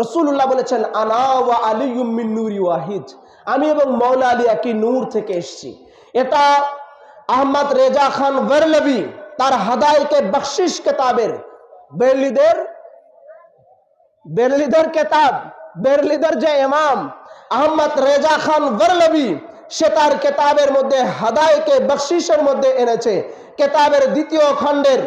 রাসূলুল্লাহ বলেছেন, আনা ওয়া আলিয়্যুম মিন নূরি ওয়াহিদ, আমি এবং মাওলা আলী একই নূর থেকে এসেছি। এটা আহমদ রেজা খান বেরলভী তার হাদায়েকে বখশিশ কিতাবের বেরলিদের কিতাব, বেরলিদের যে ইমাম আহমদ রেজা খান বেরলভী সে তার কিতাবের মধ্যে হাদায়েকে বখশিশের মধ্যে এনেছে। কিতাবের দ্বিতীয় খণ্ডের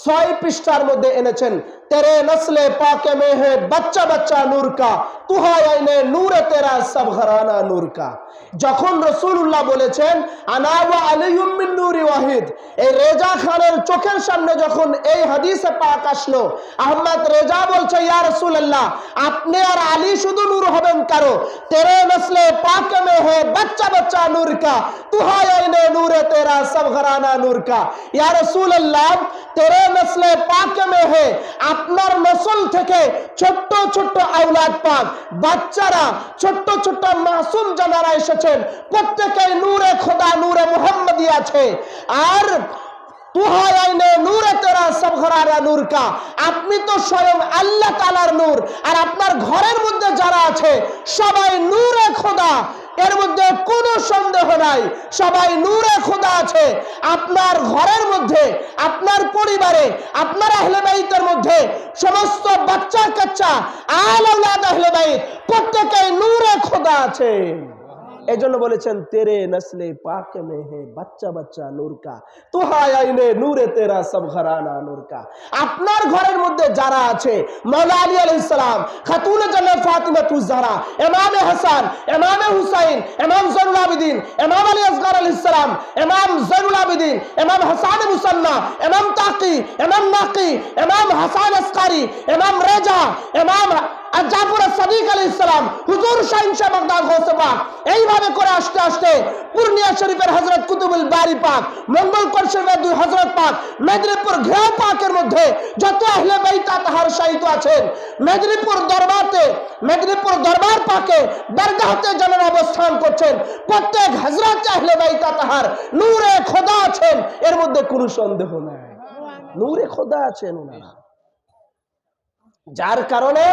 6 পৃষ্ঠার মধ্যে এনেছেন, তেরে নসলে পাকে মে হে বাচ্চা বাচ্চা নূর কা, তুহা আইনে নূরে তেরা সব ঘরানা নূর কা। যখন রাসূলুল্লাহ বলেছেন আনা ওয়া আলিয়্যুম মিন নূরি ওয়াহিদ, এই রেজা খানের চোখের সামনে যখন এই হাদিসে পাক আসলো, আহমদ রেজা বলছে, ইয়া রাসূলুল্লাহ, আপনি আর আলী শুধু নূর হবেন কারো, তেরে নসলে পাকে মে হে বাচ্চা বাচ্চা নূর কা, তুহা আইনে নূরে তেরা সব ঘরানা নূর কা। ইয়া রাসূলুল্লাহ, তেরে নসলে পাকে মে হে, আপনার নসল থেকে ছোট্ট ছোট্ট আওলাদ পাক, বাচ্চারা, ছোট্ট ছোট্ট মাসুম জানারা এসেছেন, প্রত্যেকেই নূরে খোদা, নূরে মুহাম্মদী আছে। আর তুহা আইনে নূরে তেরা সব ঘরানা নূর কা, আপনি তো স্বয়ং আল্লাহ তাআলার নূর, আর আপনার ঘরের মধ্যে যারা আছে সবাই নূরে খোদা, এর মধ্যে কোনো সন্দেহ নাই, সবাই নূরে খোদা আছে। আপনার ঘরের মধ্যে, আপনার পরিবারে, আপনার আহলে বাইতের মধ্যে সমস্ত বাচ্চা কাচ্চা আল আওলাদ আহলে বাইত প্রত্যেকেই নূরে খোদা আছে। এজন্য বলেছেন, তেরে নসলে পাক মে হে বাচ্চা বাচ্চা নূর কা, তুহা আইনে নূরে তেরা সব ঘরানা নূর কা। আপনার ঘরের মধ্যে যারা আছে, মাওলা আলী আলাইহিস সালাম, খাতুনে জান্নাত ফাতিমাতুজ জাহরা, ইমাম হাসান, ইমাম হুসাইন, ইমাম জয়নুল আবেদিন, ইমাম আলী আসগর আলাইহিস সালাম, ইমাম জয়নুল আবেদিন, ইমাম হাসান মুসান্না, ইমাম তাকি, ইমাম নাকি, ইমাম হাসান আসকারি, ইমাম রেজা, ইমাম জাফর সাদিক আলাইহিস সালাম, হুজুর শাহিন শাহ বাগদাদ গৌসে পাক, এইভাবে করে আস্তে আস্তে পূর্ণিয়া শরীফের হযরত কুতুবুল বারি পাক, মঙ্গলকোট শরীফের 2 হযরত পাক, মেদিনীপুর ঘেউ পাকের মধ্যে যত আহলে বাইত তাহার শাহিদ আছেন, মেদিনীপুর দরবার পাকে দরগাহতে যারা অবস্থান করছেন, প্রত্যেক হযরত আহলে বাইত তাহার নূরে খোদা আছেন, এর মধ্যে কোনো সন্দেহ নাই, নূরে খোদা আছেন ওনারা। যার কারণে